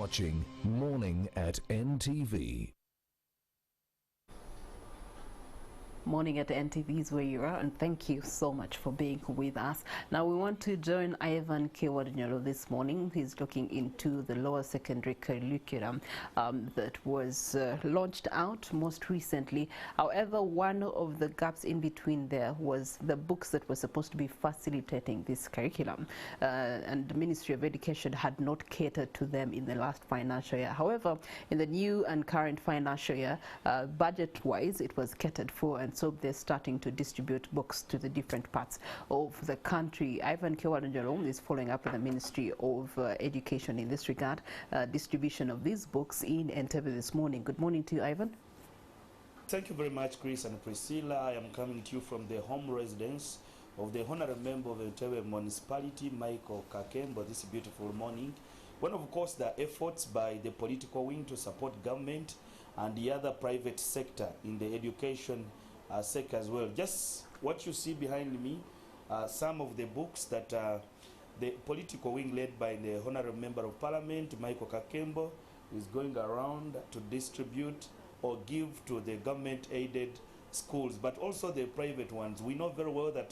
watching Morning at NTV. Morning at NTV is where you are, and thank you so much for being with us. Now we want to join Ivan Kewadnyolo this morning. He's looking into the lower secondary curriculum that was launched out most recently. However, one of the gaps in between there was the books that were supposed to be facilitating this curriculum, and the Ministry of Education had not catered to them in the last financial year. However, in the new and current financial year, budget-wise, it was catered for, and so they're starting to distribute books to the different parts of the country. Ivan Kewadnyolo is following up with the Ministry of Education in this regard, distribution of these books in Entebbe this morning. Good morning to you, Ivan. Thank you very much, Chris and Priscilla. I am coming to you from the home residence of the Honorable Member of Entebbe Municipality, Michael Kakembo, this beautiful morning. When, of course, the efforts by the political wing to support government and the other private sector in the education sector as well. Just what you see behind me, some of the books that the political wing led by the Honorable Member of Parliament, Michael Kakembo, is going around to distribute or give to the government-aided schools, but also the private ones. We know very well that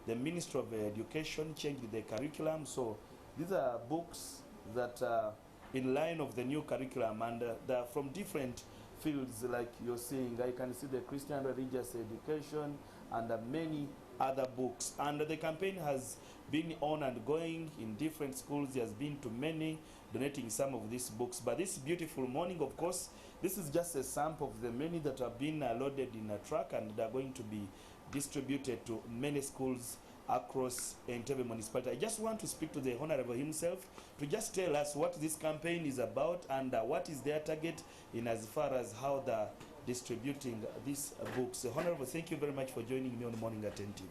the Ministry of Education changed the curriculum, so these are books that are in line of the new curriculum, and they're from different fields, like you're seeing. I can see the Christian religious education and many other books. And the campaign has been on and going in different schools. He has been to many, donating some of these books. But this beautiful morning, of course, this is just a sample of the many that have been loaded in a truck, and they're going to be distributed to many schools across Entebbe Municipality. I just want to speak to the Honorable himself to just tell us what this campaign is about and what is their target in as far as how they're distributing these books. Honorable, thank you very much for joining me on Morning at NTV.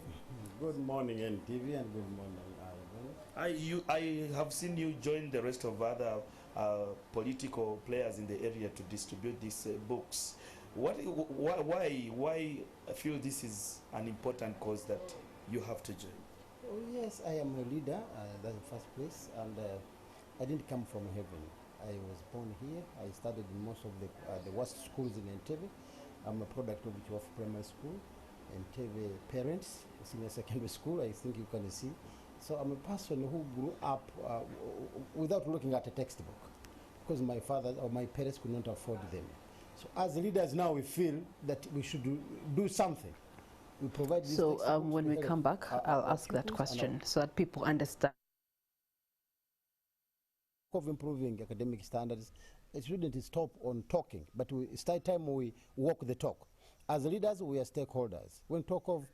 Good morning, NTV, and good morning, Ivan. I have seen you join the rest of other political players in the area to distribute these books. Why I feel this is an important cause that you have to join? Oh, yes, I am a leader, that's the first place, and I didn't come from heaven. I was born here. I studied in most of the worst schools in Entebbe. I'm a product of Chief Primary School, Entebbe Parents, Senior Secondary School, I think you can see. So I'm a person who grew up without looking at a textbook, because my father or my parents could not afford them. So as leaders now, we feel that we should do something. We provide these when we come back, I'll ask that question so that people understand. Of improving academic standards, students stop on talking, but it's time we walk the talk. As leaders, we are stakeholders. When talk of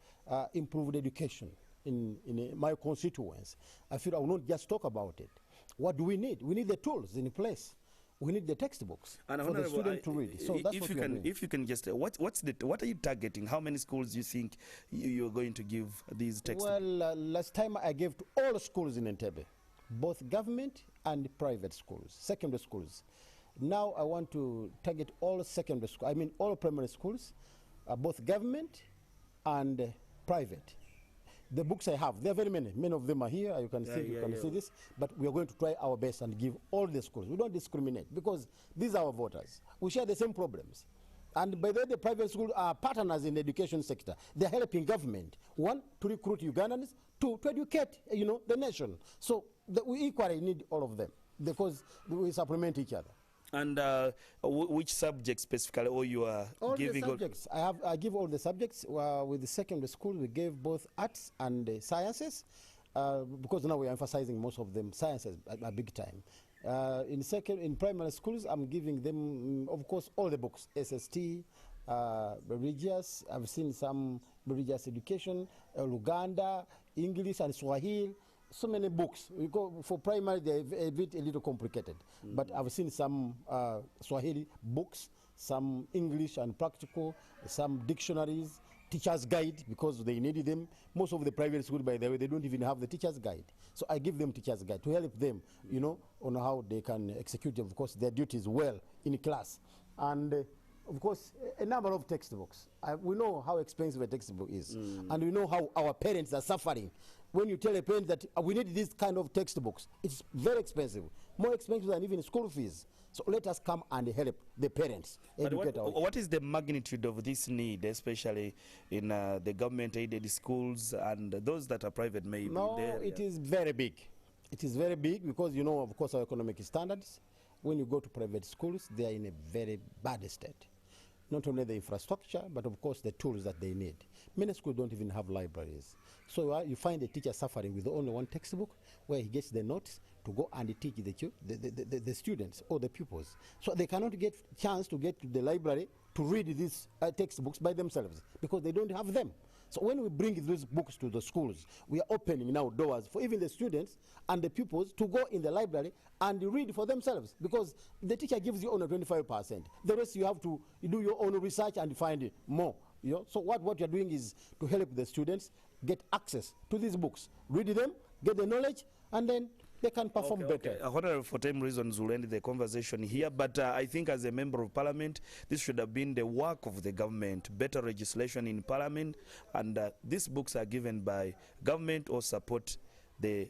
improved education in my constituents, I feel I will not just talk about it. What do we need? We need the tools in place. We need the textbooks and for the student to read. So that's what we are doing. If you can just, what are you targeting? How many schools do you think you're going to give these textbooks? Well, last time I gave to all schools in Entebbe, both government and private schools, secondary schools. Now I want to target all secondary schools, I mean all primary schools, both government and private. The books I have, there are very many. Many of them are here. You can see this. But we are going to try our best and give all the schools. We don't discriminate because these are our voters. We share the same problems. And by the way, the private schools are partners in the education sector. They're helping government. One, to recruit Ugandans. Two, to educate, the nation. So we equally need all of them because we supplement each other. And which subjects specifically, or you are giving? All the subjects. I give all the subjects. With the secondary school, we gave both arts and sciences, because now we are emphasizing most of them sciences a big time. In primary schools, I'm giving them, of course, all the books: SST, religious. I've seen some religious education, Luganda, English, and Swahili. So many books. We go for primary, they're a little complicated. But I've seen some Swahili books, some English and practical, some dictionaries, teacher's guide, because they needed them. Most of the private schools, by the way, they don't even have the teacher's guide. So I give them teacher's guide to help them, on how they can execute, of course, their duties well in class. And of course, a number of textbooks. We know how expensive a textbook is. And we know how our parents are suffering. When you tell a parent that we need this kind of textbooks, it's very expensive. more expensive than even school fees. So let us come and help the parents But educate our what is the magnitude of this need, especially in the government-aided schools and those that are private maybe? No, there, it is very big. It is very big because, you know, of course, our economic standards, when you go to private schools, they are in a very bad state. Not only the infrastructure, but of course the tools that they need. Many schools don't even have libraries. So you find a teacher suffering with only one textbook where he gets the notes to go and teach the students or the pupils. So they cannot get chance to get to the library to read these textbooks by themselves because they don't have them. So when we bring these books to the schools, we are opening now doors for even the students and the pupils to go in the library and read for themselves because the teacher gives you only 25%. The rest you have to do your own research and find more. You know? So what you're doing is to help the students get access to these books, read them, get the knowledge, and then they can perform better. Honorable, for time reasons, we'll end the conversation here, but I think as a member of parliament, this should have been the work of the government, better legislation in parliament, and these books are given by government or support the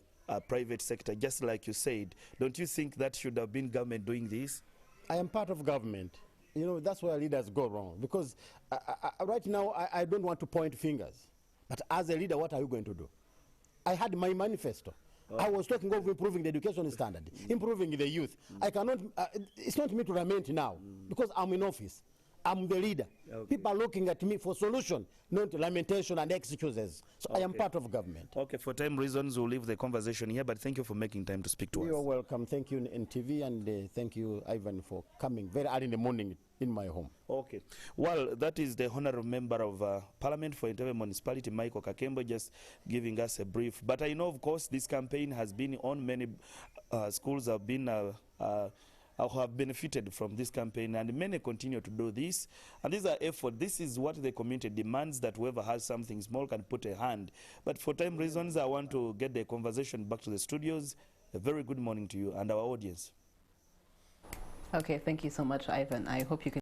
private sector, just like you said. Don't you think that should have been government doing this? I am part of government. You know, that's where leaders go wrong because right now I don't want to point fingers, but as a leader, what are you going to do? I had my manifesto. I was talking of improving the education standard, improving the youth. I cannot, it's not me to lament now because I'm in office. I'm the leader. Okay. People are looking at me for solution, not lamentation and excuses. So I am part of government. Okay, for time reasons, we'll leave the conversation here, but thank you for making time to speak to us. You're welcome. Thank you, NTV, and thank you, Ivan, for coming very early in the morning in my home. Okay. Well, that is the honorable member of Parliament for Entebbe Municipality, Michael Kakembo, just giving us a brief. But I know, of course, this campaign has been on. Many schools have been have benefited from this campaign, and many continue to do this. And these are efforts. This is what the community demands, that whoever has something small can put a hand. But for time reasons, I want to get the conversation back to the studios. A very good morning to you and our audience. Okay, thank you so much, Ivan. I hope you can